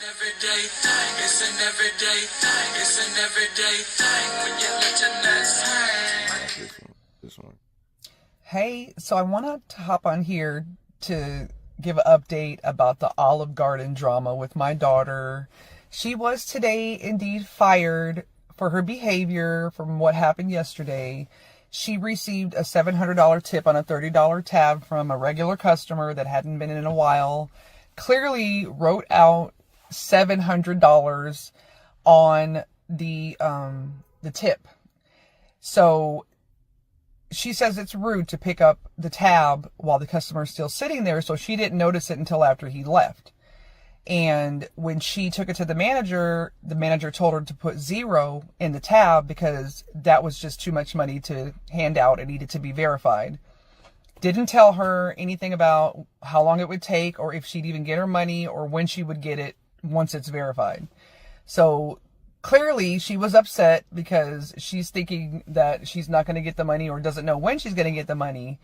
everyday thing. It's an everyday thing. It's an everyday thing when you let your nuts hang. This one. Hey, so I wanted to hop on here to give an update about the Olive Garden drama with my daughter. She was today indeed fired for her behavior from what happened yesterday. She received a $700 tip on a $30 tab from a regular customer that hadn't been in a while. Clearly wrote out $700 on the tip. So she says it's rude to pick up the tab while the customer is still sitting there, so she didn't notice it until after he left. And when she took it to the manager told her to put 0 in the tab because that was just too much money to hand out. It needed to be verified. Didn't tell her anything about how long it would take or if she'd even get her money or when she would get it once it's verified. So clearly she was upset because she's thinking that she's not going to get the money or doesn't know when she's going to get the money,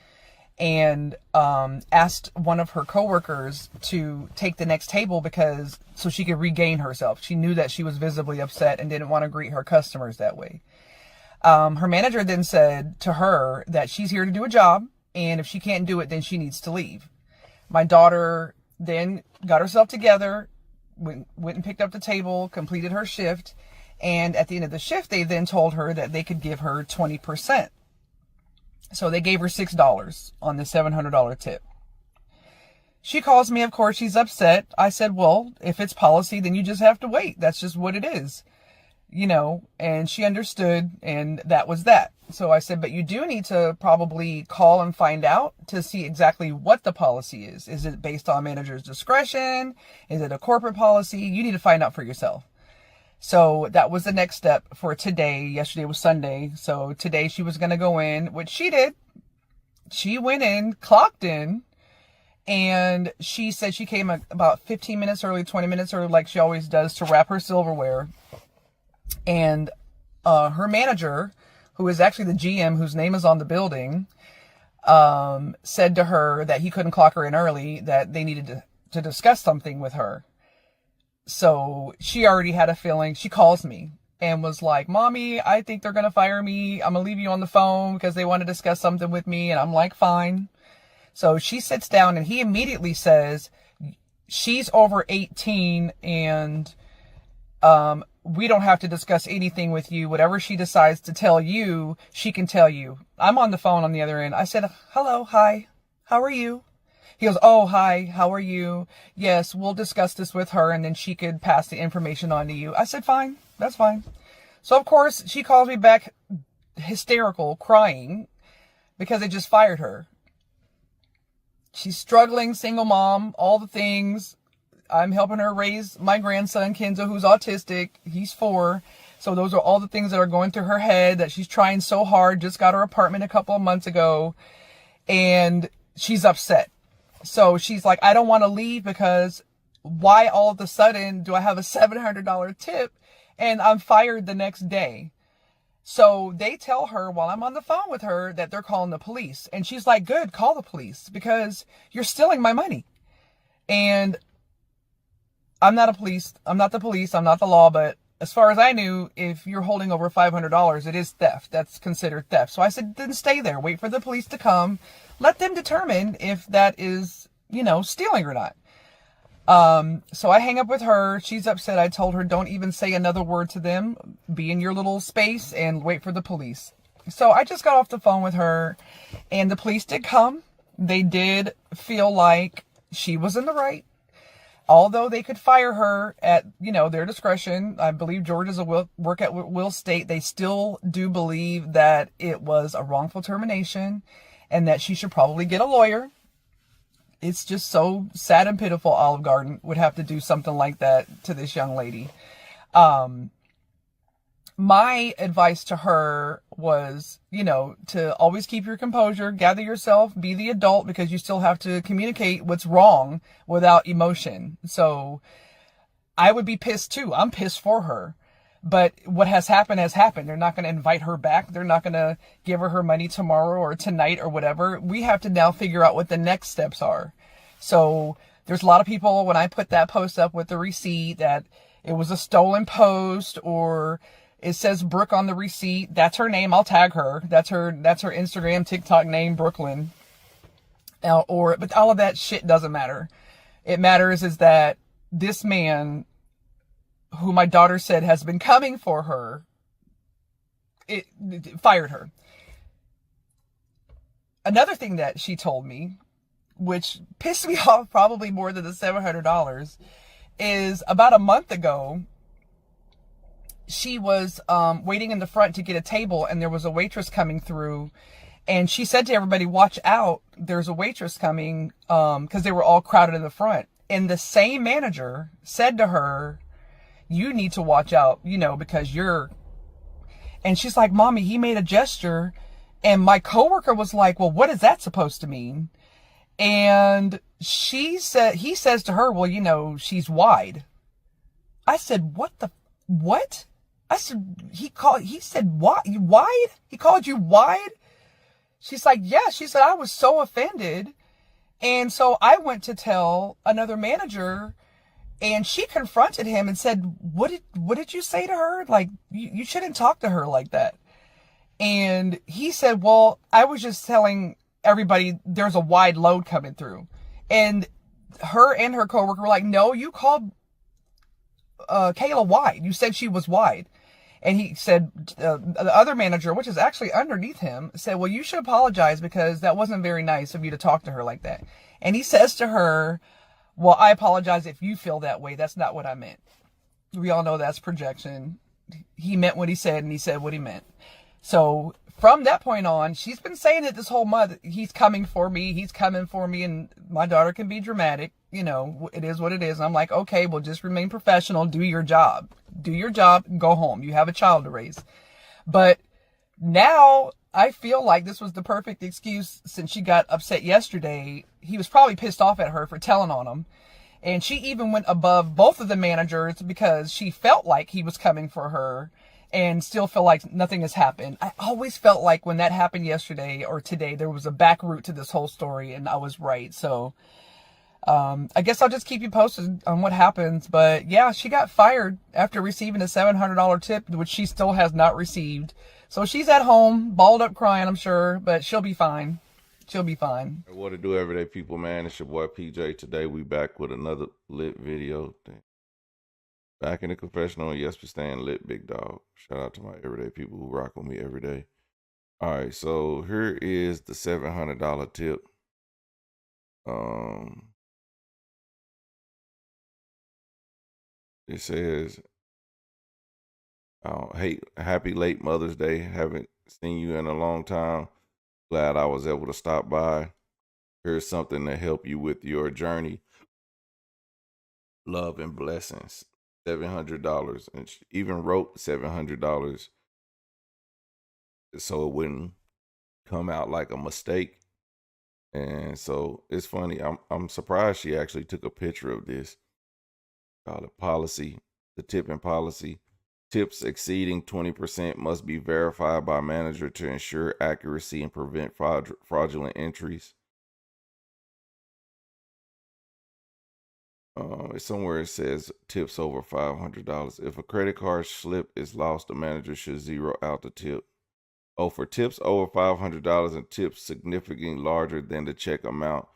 and asked one of her coworkers to take the next table because so she could regain herself. She knew that she was visibly upset and didn't want to greet her customers that way. Her manager then said to her that she's here to do a job, and if she can't do it, then she needs to leave. My daughter then got herself together, went and picked up the table, completed her shift, and at the end of the shift, they then told her that they could give her 20%. So they gave her $6 on the $700 tip. She calls me, of course, she's upset. I said, well, if it's policy, then you just have to wait. That's just what it is. You know, and she understood, and that was that. So I said, but you do need to probably call and find out to see exactly what the policy is. Is it based on manager's discretion? Is it a corporate policy? You need to find out for yourself. So that was the next step for today. Yesterday was Sunday. So today she was going to go in, which she did. She went in, clocked in, and she said she came about 15 minutes early, 20 minutes early, like she always does, to wrap her silverware. And her manager, who is actually the GM, whose name is on the building, said to her that he couldn't clock her in early, that they needed to discuss something with her. So she already had a feeling. She calls me and was like, Mommy, I think they're going to fire me. I'm going to leave you on the phone because they want to discuss something with me. And I'm like, fine. So she sits down and he immediately says, she's over 18 and we don't have to discuss anything with you. Whatever she decides to tell you, she can tell you. I'm on the phone on the other end. I said, hello, hi, how are you? He goes, oh, hi, how are you? Yes, we'll discuss this with her and then she could pass the information on to you. I said, fine, that's fine. So, of course, she calls me back hysterical, crying because they just fired her. She's struggling, single mom, all the things. I'm helping her raise my grandson, Kenzo, who's autistic. He's 4. So those are all the things that are going through her head, that she's trying so hard. Just got her apartment a couple of months ago. And she's upset. So she's like, I don't want to leave because why all of a sudden do I have a $700 tip and I'm fired the next day? So they tell her while I'm on the phone with her that they're calling the police. And she's like, good, call the police because you're stealing my money. And I'm not the police. I'm not the law. But as far as I knew, if you're holding over $500, it is theft. That's considered theft. So I said, then stay there. Wait for the police to come. Let them determine if that is, stealing or not. So I hang up with her. She's upset. I told her, don't even say another word to them. Be in your little space and wait for the police. So I just got off the phone with her and the police did come. They did feel like she was in the right. Although they could fire her at, their discretion. I believe Georgia's a work at will state. They still do believe that it was a wrongful termination and that she should probably get a lawyer. It's just so sad and pitiful Olive Garden would have to do something like that to this young lady. My advice to her was, to always keep your composure, gather yourself, be the adult, because you still have to communicate what's wrong without emotion. So I would be pissed too. I'm pissed for her. But what has happened has happened. They're not going to invite her back. They're not going to give her money tomorrow or tonight or whatever. We have to now figure out what the next steps are. So There's a lot of people, when I put that post up with the receipt, that it was a stolen post, or it says Brooke on the receipt. That's her name. I'll tag her. That's her Instagram, TikTok name, Brooklyn. But all of that shit doesn't matter. It matters is that this man, who my daughter said has been coming for her, it fired her. Another thing that she told me, which pissed me off probably more than the $700, is about a month ago, she was waiting in the front to get a table, and there was a waitress coming through, and she said to everybody, watch out, there's a waitress coming, because they were all crowded in the front. And the same manager said to her, you need to watch out, because you're... And she's like, Mommy, he made a gesture. And my coworker was like, well, what is that supposed to mean? And he says to her, well, she's wide. I said, what? I said, he said, what? You wide? He called you wide? She's like, yeah. She said, I was so offended. And so I went to tell another manager, and she confronted him and said, what did you say to her? Like, you shouldn't talk to her like that. And he said, well, I was just telling everybody there's a wide load coming through. And her coworker were like, no, you called Kayla wide. You said she was wide. And he said, the other manager, which is actually underneath him, said, well, you should apologize, because that wasn't very nice of you to talk to her like that. And he says to her, well, I apologize if you feel that way. That's not what I meant. We all know that's projection. He meant what he said, and he said what he meant. So from that point on, she's been saying it this whole month. He's coming for me. He's coming for me. And my daughter can be dramatic. It is what it is. And I'm like, okay, well, just remain professional. Do your job. Do your job. Go home. You have a child to raise. But now I feel like this was the perfect excuse, since she got upset yesterday. He was probably pissed off at her for telling on him. And she even went above both of the managers, because she felt like he was coming for her, and still feel like nothing has happened. I always felt like when that happened yesterday or today, there was a back route to this whole story, and I was right. So I guess I'll just keep you posted on what happens. But yeah, she got fired after receiving a $700 tip, which she still has not received. So she's at home, balled up crying, I'm sure, but she'll be fine. She'll be fine. What to do, everyday people, man? It's your boy PJ. Today we back with another lit video. Back in the confessional. Yes, we staying lit, big dog. Shout out to my everyday people who rock with me every day. All right, so here is the $700 tip. It says, hey, happy late Mother's Day. Haven't seen you in a long time. Glad I was able to stop by. Here's something to help you with your journey. Love and blessings. $700. And she even wrote $700 so it wouldn't come out like a mistake. And so it's funny. I'm surprised she actually took a picture of this. Call it policy, the tipping policy. Tips exceeding 20% must be verified by manager to ensure accuracy and prevent fraudulent entries. Somewhere it says tips over $500. If a credit card slip is lost, the manager should zero out the tip. Oh, for tips over $500 and tips significantly larger than the check amount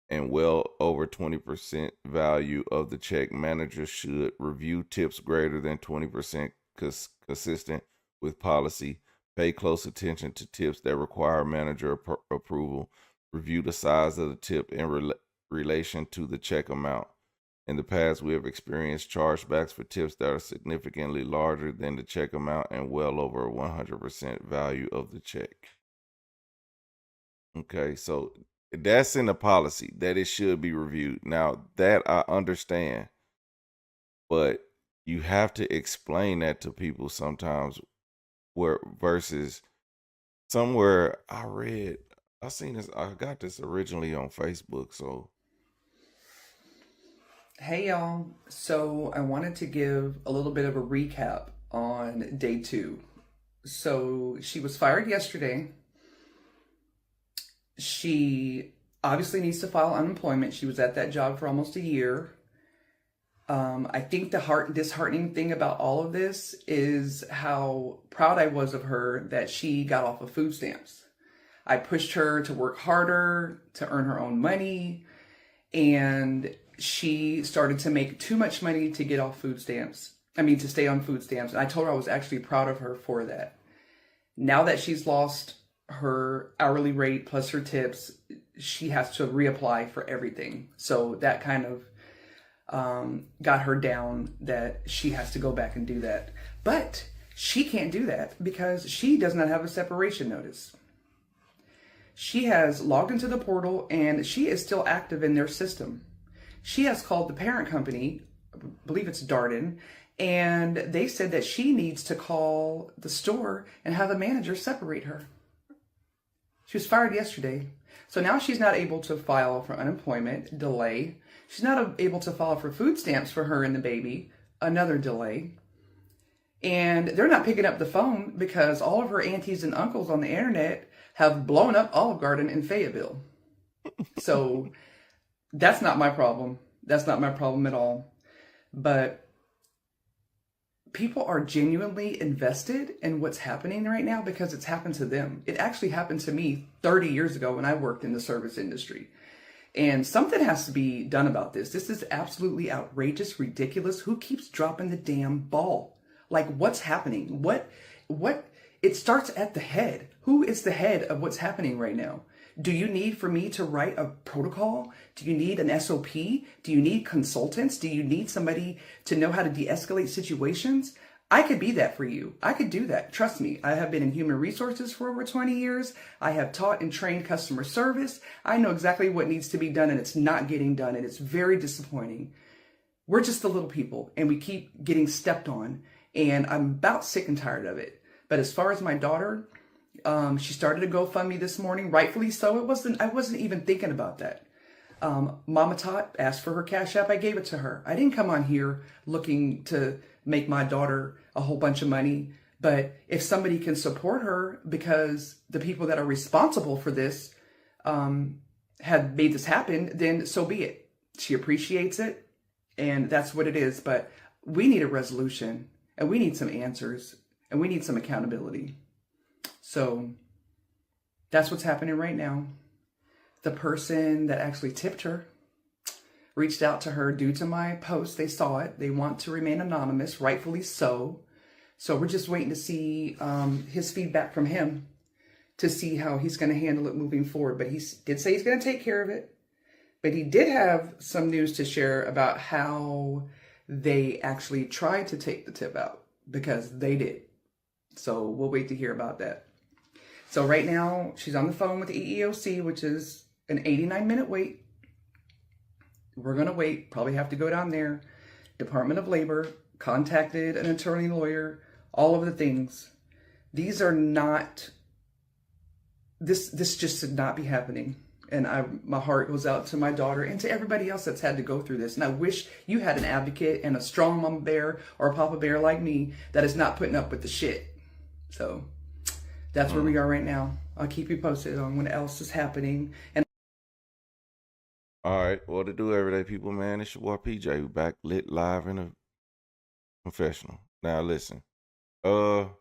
and well over 20% value of the check, managers should review tips greater than 20% consistent with policy. Pay close attention to tips that require manager approval. Review the size of the tip in relation to the check amount. In the past, we have experienced chargebacks for tips that are significantly larger than the check amount and well over 100% value of the check. Okay, so that's in the policy that it should be reviewed. Now, that I understand, but you have to explain that to people sometimes, where versus somewhere I seen this, I got this originally on Facebook, so. Hey y'all, so I wanted to give a little bit of a recap on day 2. So she was fired yesterday. She obviously needs to file unemployment. She was at that job for almost a year. I think the disheartening thing about all of this is how proud I was of her that she got off of food stamps. I pushed her to work harder, to earn her own money, and she started to make too much money to get off food stamps. I mean, to stay on food stamps. And I told her I was actually proud of her for that. Now that she's lost her hourly rate plus her tips, she has to reapply for everything. So that kind of got her down that she has to go back and do that. But she can't do that because she does not have a separation notice. She has logged into the portal and she is still active in their system. She has called the parent company, I believe it's Darden, and they said that she needs to call the store and have the manager separate her. She was fired yesterday. So now she's not able to file for unemployment, delay. She's not able to file for food stamps for her and the baby, another delay. And they're not picking up the phone because all of her aunties and uncles on the internet have blown up Olive Garden in Fayetteville. So that's not my problem. That's not my problem at all. But people are genuinely invested in what's happening right now because it's happened to them. It actually happened to me 30 years ago when I worked in the service industry. And something has to be done about this. This is absolutely outrageous, ridiculous. Who keeps dropping the damn ball? Like, what's happening? What? It starts at the head. Who is the head of what's happening right now? Do you need for me to write a protocol? Do you need an SOP? Do you need consultants? Do you need somebody to know how to de-escalate situations? I could be that for you. I could do that. Trust me. I have been in human resources for over 20 years. I have taught and trained customer service. I know exactly what needs to be done and it's not getting done and it's very disappointing. We're just the little people and we keep getting stepped on and I'm about sick and tired of it. But as far as my daughter, she started a GoFundMe this morning, rightfully so. I wasn't even thinking about that. Mama Tot asked for her Cash App. I gave it to her. I didn't come on here looking to make my daughter a whole bunch of money. But if somebody can support her because the people that are responsible for this have made this happen, then so be it. She appreciates it. And that's what it is. But we need a resolution and we need some answers and we need some accountability. So that's what's happening right now. The person that actually tipped her reached out to her due to my post. They saw it. They want to remain anonymous, rightfully so. So we're just waiting to see his feedback from him to see how he's going to handle it moving forward. But he did say he's going to take care of it. But he did have some news to share about how they actually tried to take the tip out because they did. So we'll wait to hear about that. So right now she's on the phone with the EEOC, which is an 89-minute wait. We're going to wait, probably have to go down there. Department of Labor contacted an attorney lawyer, all of the things. These are not, this just should not be happening. And my heart goes out to my daughter and to everybody else that's had to go through this. And I wish you had an advocate and a strong mama bear or a papa bear like me that is not putting up with the shit. So that's where we are right now. I'll keep you posted on what else is happening. And all right, what to do, everyday people, man? It's your boy PJ. We back lit live in a confessional. Now listen, shout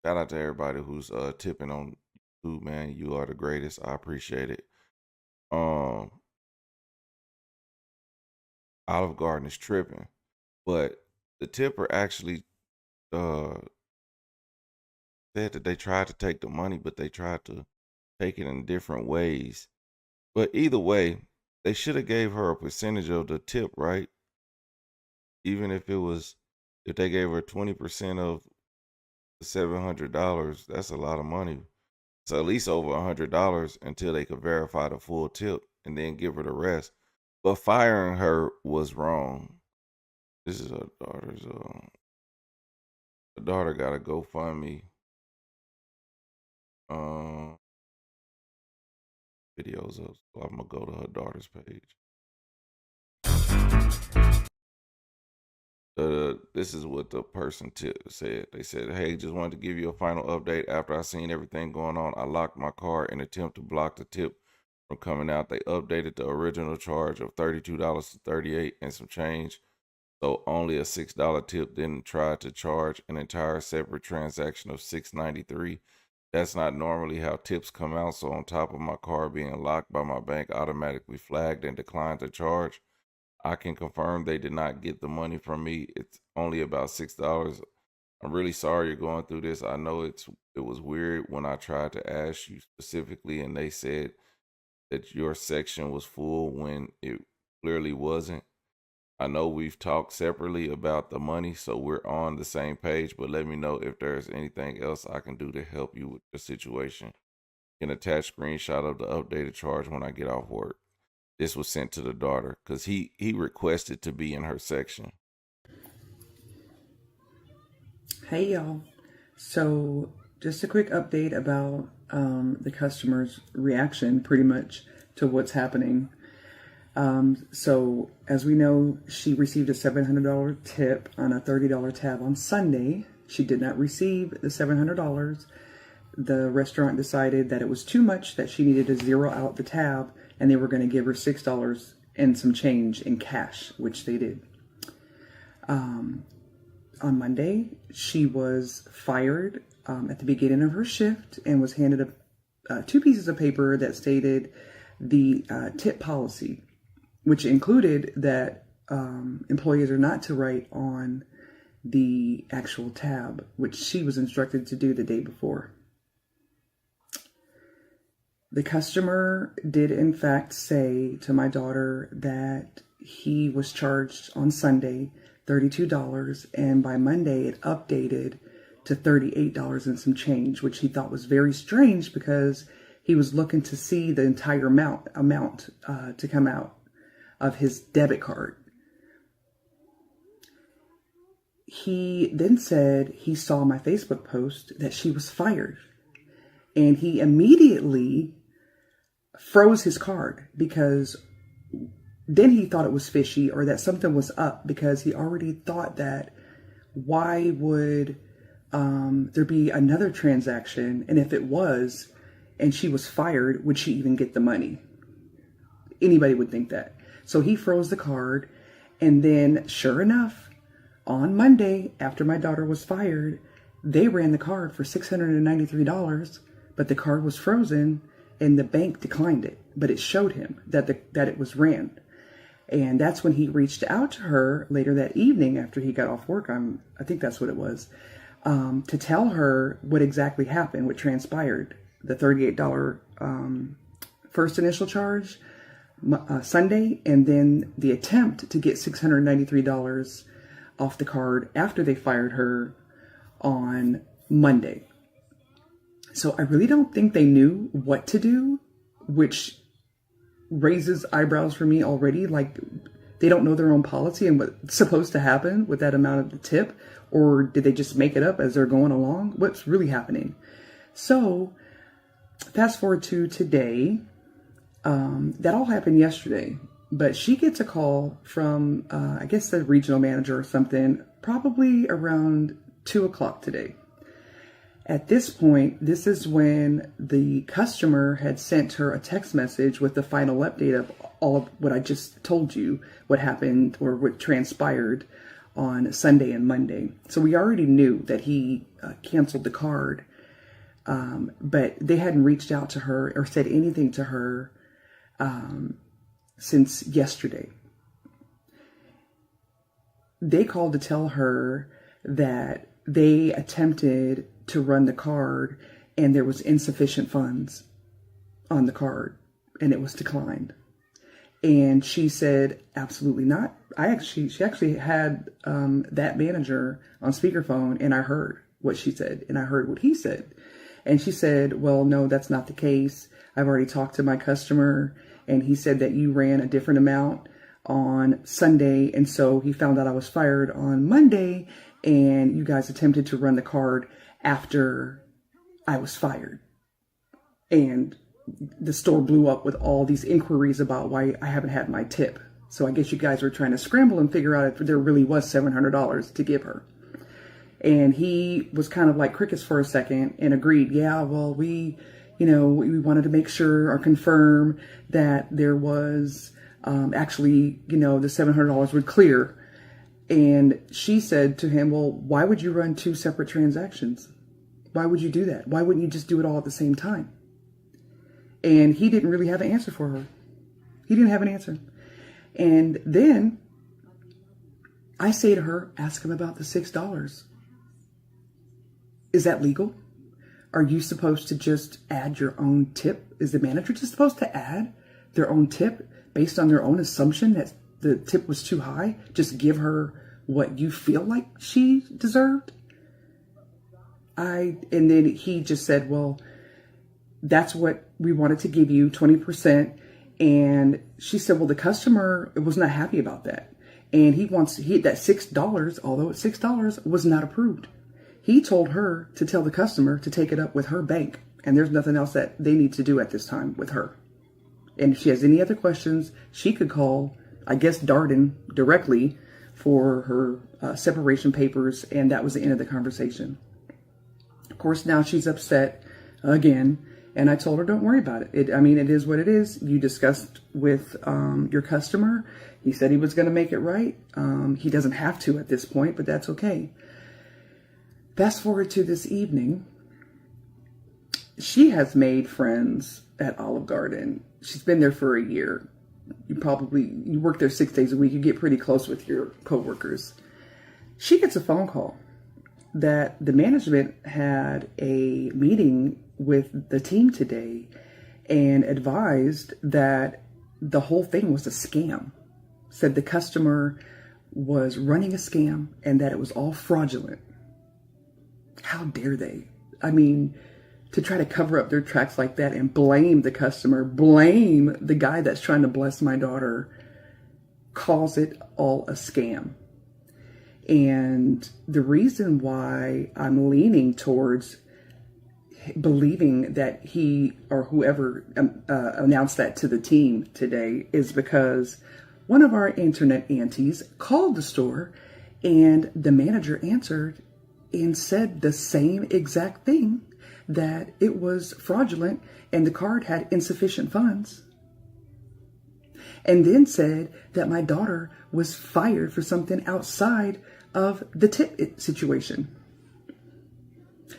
out to everybody who's tipping on YouTube, man. You are the greatest. I appreciate it. Olive Garden is tripping, but the tipper actually said that they tried to take the money, but they tried to take it in different ways. But either way, they should have gave her a percentage of the tip, right? Even if they gave her 20% of the $700, that's a lot of money. So at least over $100 until they could verify the full tip and then give her the rest. But firing her was wrong. This is her daughter's. The daughter got a GoFundMe videos of. So I'm gonna go to her daughter's page. This is what the person said. They said, "Hey, just wanted to give you a final update. After I seen everything going on, I locked my car in attempt to block the tip from coming out. They updated the original charge of $32 to 38 and some change. So only a $6 tip, didn't try to charge an entire separate transaction of $6.93. That's not normally how tips come out. So on top of my card being locked by my bank, automatically flagged and declined to charge, I can confirm they did not get the money from me. It's only about $6. I'm really sorry you're going through this. I know it was weird when I tried to ask you specifically and they said that your section was full when it clearly wasn't. I know we've talked separately about the money, so we're on the same page, but let me know if there's anything else I can do to help you with the situation. You can attach screenshot of the updated charge when I get off work. This was sent to the daughter because he requested to be in her section. Hey y'all. So just a quick update about the customer's reaction pretty much to what's happening. So as we know, she received a $700 tip on a $30 tab on Sunday. She did not receive the $700. The restaurant decided that it was too much, that she needed to zero out the tab, and they were going to give her $6 and some change in cash, which they did. On Monday, she was fired at the beginning of her shift and was handed two pieces of paper that stated the tip policy, which included that employees are not to write on the actual tab, which she was instructed to do the day before. The customer did in fact say to my daughter that he was charged on Sunday $32, and by Monday it updated to $38 and some change, which he thought was very strange because he was looking to see the entire amount to come out of his debit card. He then said he saw my Facebook post that she was fired, and he immediately froze his card because then he thought it was fishy or that something was up, because he already thought that why would there be another transaction, and if it was and she was fired, would she even get the money? Anybody would think that. So he froze the card, and then sure enough, on Monday after my daughter was fired, they ran the card for $693, but the card was frozen and the bank declined it, but it showed him that it was ran. And that's when he reached out to her later that evening after he got off work. I think that's what it was, to tell her what exactly happened, what transpired. The $38 first initial charge Sunday, and then the attempt to get $693 off the card after they fired her on Monday. So I really don't think they knew what to do, which raises eyebrows for me already. Like, they don't know their own policy and what's supposed to happen with that amount of the tip, or did they just make it up as they're going along? What's really happening? So fast forward to today. That all happened yesterday, but she gets a call from, I guess the regional manager or something, probably around 2:00 today. At this point, this is when the customer had sent her a text message with the final update of all of what I just told you, what happened or what transpired on Sunday and Monday. So we already knew that he canceled the card, but they hadn't reached out to her or said anything to her since yesterday. They called to tell her that they attempted to run the card and there was insufficient funds on the card and it was declined. And she said, absolutely not. She actually had that manager on speakerphone, and I heard what she said and I heard what he said. And she said, well, no, that's not the case. I've already talked to my customer and he said that you ran a different amount on Sunday. And so he found out I was fired on Monday and you guys attempted to run the card after I was fired. And the store blew up with all these inquiries about why I haven't had my tip. So I guess you guys were trying to scramble and figure out if there really was $700 to give her. And he was kind of like crickets for a second and agreed, yeah, well, we we wanted to make sure or confirm that there was actually, the $700 would clear. And she said to him, well, why would you run 2 separate transactions? Why would you do that? Why wouldn't you just do it all at the same time? And he didn't really have an answer for her. He didn't have an answer. And then I say to her, ask him about the $6. Is that legal? Are you supposed to just add your own tip? Is the manager just supposed to add their own tip based on their own assumption that the tip was too high? Just give her what you feel like she deserved? And then he just said, well, that's what we wanted to give you, 20%. And she said, well, the customer was not happy about that. And that $6, although it's $6, was not approved. He told her to tell the customer to take it up with her bank. And there's nothing else that they need to do at this time with her. And if she has any other questions, she could call, I guess, Darden directly for her separation papers. And that was the end of the conversation. Of course, now she's upset again. And I told her, don't worry about it. It is what it is. You discussed with your customer. He said he was going to make it right. He doesn't have to at this point, but that's okay. Fast forward to this evening. She has made friends at Olive Garden. She's been there for a year. You work there 6 days a week. You get pretty close with your coworkers. She gets a phone call that the management had a meeting with the team today and advised that the whole thing was a scam. Said the customer was running a scam and that it was all fraudulent. How dare they? To try to cover up their tracks like that and blame the customer, blame the guy that's trying to bless my daughter, calls it all a scam. And the reason why I'm leaning towards believing that he or whoever announced that to the team today is because one of our internet aunties called the store and the manager answered and said the same exact thing, that it was fraudulent and the card had insufficient funds. And then said that my daughter was fired for something outside of the tip situation.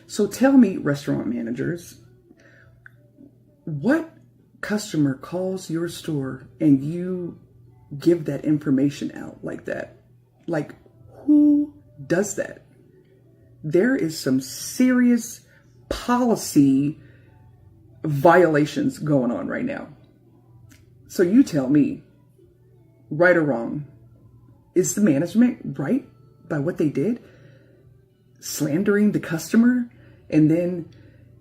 So tell me, restaurant managers, what customer calls your store and you give that information out like that? Like, who does that? There is some serious policy violations going on right now. So you tell me, right or wrong, is the management right by what they did? Slandering the customer and then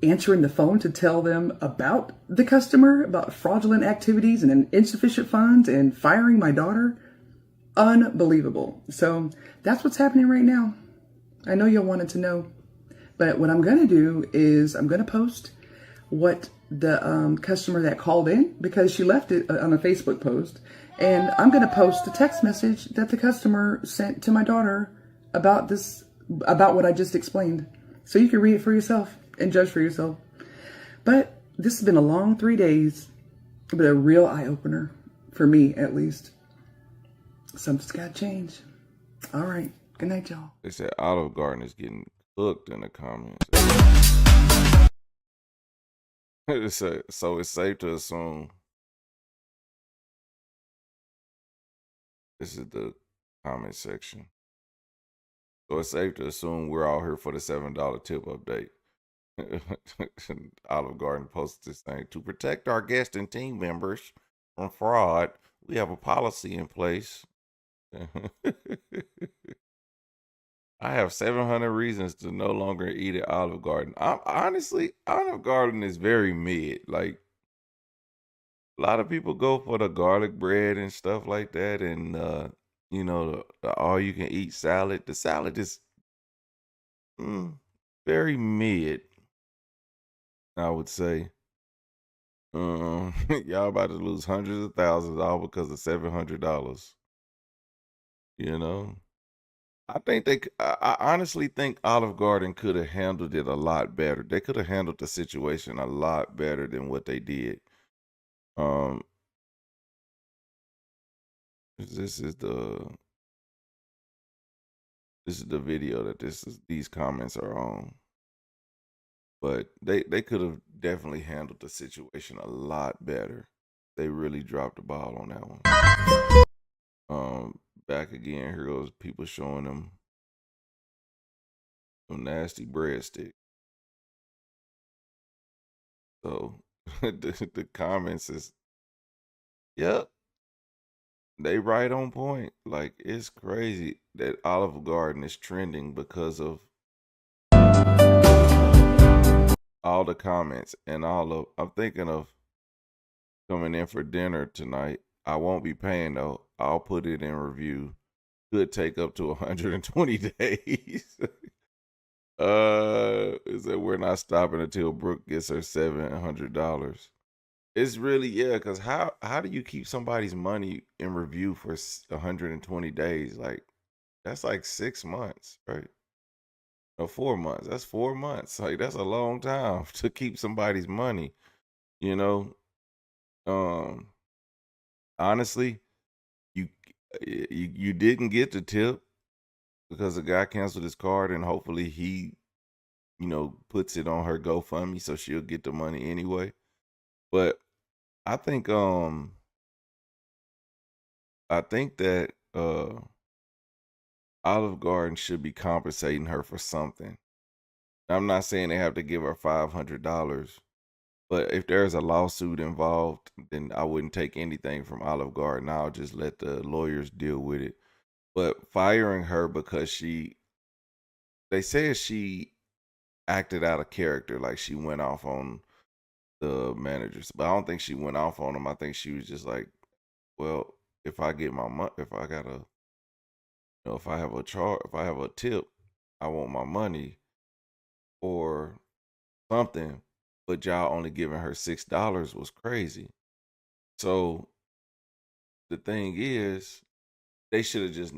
answering the phone to tell them about the customer, about fraudulent activities and insufficient funds and firing my daughter? Unbelievable. So that's what's happening right now. I know y'all wanted to know, but what I'm going to do is I'm going to post what the customer that called in, because she left it on a Facebook post, and I'm going to post the text message that the customer sent to my daughter about what I just explained. So you can read it for yourself and judge for yourself. But this has been a long 3 days, but a real eye-opener for me, at least. Something's got to change. All right. Good night, y'all. They said Olive Garden is getting cooked in the comments. So it's safe to assume. This is the comment section. So it's safe to assume we're all here for the $7 tip update. Olive Garden posted this thing: to protect our guests and team members from fraud, we have a policy in place. I have 700 reasons to no longer eat at Olive Garden. Honestly, Olive Garden is very mid. Like, a lot of people go for the garlic bread and stuff like that, and the all-you-can-eat salad. The salad is very mid, I would say. Y'all about to lose hundreds of thousands all because of $700. I think I honestly think Olive Garden could have handled it a lot better. They could have handled the situation a lot better than what they did. Um, this is the this is the video that these comments are on. But they could have definitely handled the situation a lot better. They really dropped the ball on that one. Back again, here goes people showing them some nasty breadstick. So the comments is, yep, they right on point. Like, it's crazy that Olive Garden is trending because of all the comments and all of. I'm thinking of coming in for dinner tonight. I won't be paying though. I'll put it in review. Could take up to 120 days. Is that we're not stopping until Brooke gets her $700. It's really, yeah, because how do you keep somebody's money in review for 120 days? Like, that's like 6 months, right? Or 4 months. That's 4 months. Like, that's a long time to keep somebody's money, you know? Um, honestly, you you didn't get the tip because the guy canceled his card, and hopefully he, puts it on her GoFundMe so she'll get the money anyway. But I think that Olive Garden should be compensating her for something. I'm not saying they have to give her $500, but if there's a lawsuit involved, then I wouldn't take anything from Olive Garden. I'll just let the lawyers deal with it. But firing her because they said she acted out of character, like she went off on the managers, but I don't think she went off on them. I think she was just like, well, if I get my money, if I got a, if I have a charge, if I have a tip, I want my money or something. But y'all only giving her $6 was crazy. So the thing is, they should have just.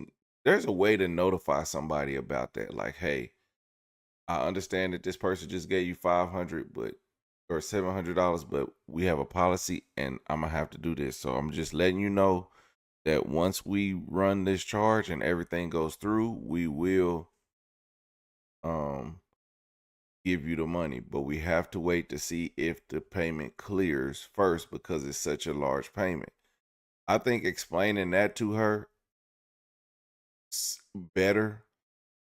There's a way to notify somebody about that. Like, hey, I understand that this person just gave you 500, but or $700, but we have a policy, and I'm gonna have to do this. So I'm just letting you know that once we run this charge and everything goes through, we will um give you the money, but we have to wait to see if the payment clears first because it's such a large payment. I think explaining that to her better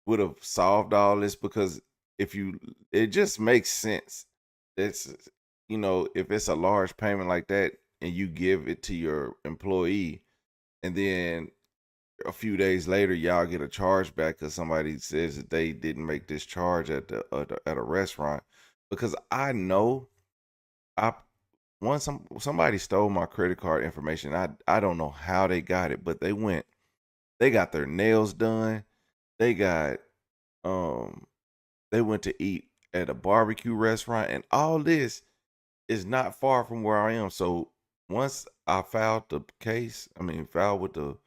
would have solved all this because it just makes sense. It's, if it's a large payment like that and you give it to your employee and then a few days later y'all get a charge back because somebody says that they didn't make this charge at a restaurant, because I know I once somebody stole my credit card information. I don't know how they got it, but they got their nails done. They got um they went to eat at a barbecue restaurant, and all this is not far from where I am. So once I filed the case, filed with the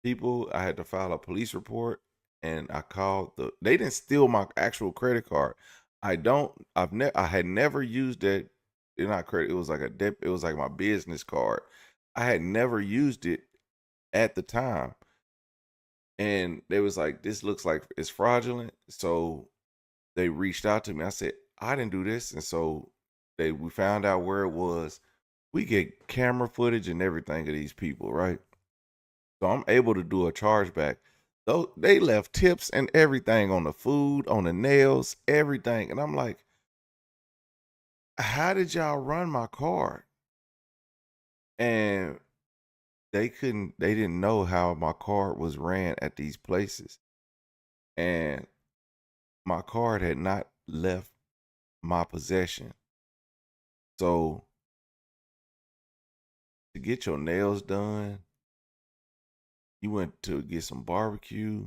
people, I had to file a police report, and I called they didn't steal my actual credit card. I had never used that. Not credit, it was like it was like my business card. I had never used it at the time. And they was like, this looks like it's fraudulent. So they reached out to me. I said, I didn't do this. And so we found out where it was. We get camera footage and everything of these people, right? So I'm able to do a chargeback. Though they left tips and everything on the food, on the nails, everything. And I'm like, how did y'all run my card? And they didn't know how my card was ran at these places. And my card had not left my possession. So to get your nails done, you went to get some barbecue.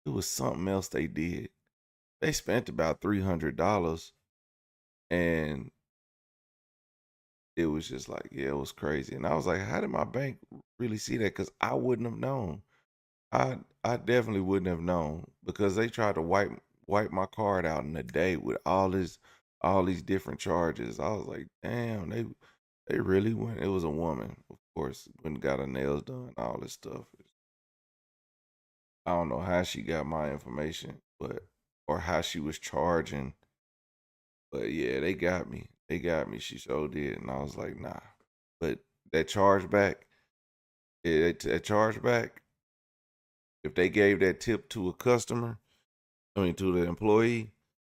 It was something else they did. They spent about $300, and it was just like, yeah, it was crazy. And I was like, how did my bank really see that? Because I wouldn't have known. I definitely wouldn't have known because they tried to wipe my card out in a day with all these different charges. I was like, damn, they really went. It was a woman, of course, went and got her nails done, all this stuff. I don't know how she got my information, but or how she was charging. But yeah, they got me. They got me. She so did, and I was like, nah. But that chargeback, that chargeback, if they gave that tip to a customer, I mean to the employee,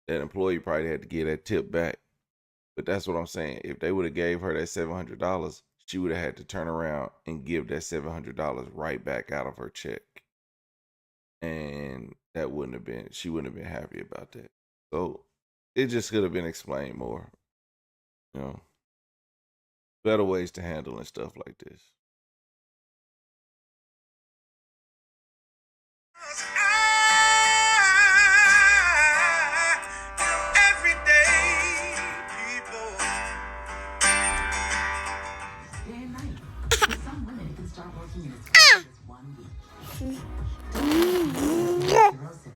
that employee probably had to get that tip back. But that's what I'm saying. If they would have gave her that $700, she would have had to turn around and give that $700 right back out of her check. And that wouldn't have been, she wouldn't have been happy about that. So it just could have been explained more, you know, better ways to handle and stuff like this. Everyday people. Day and night. For some women, it can start working in as fast as 1 week.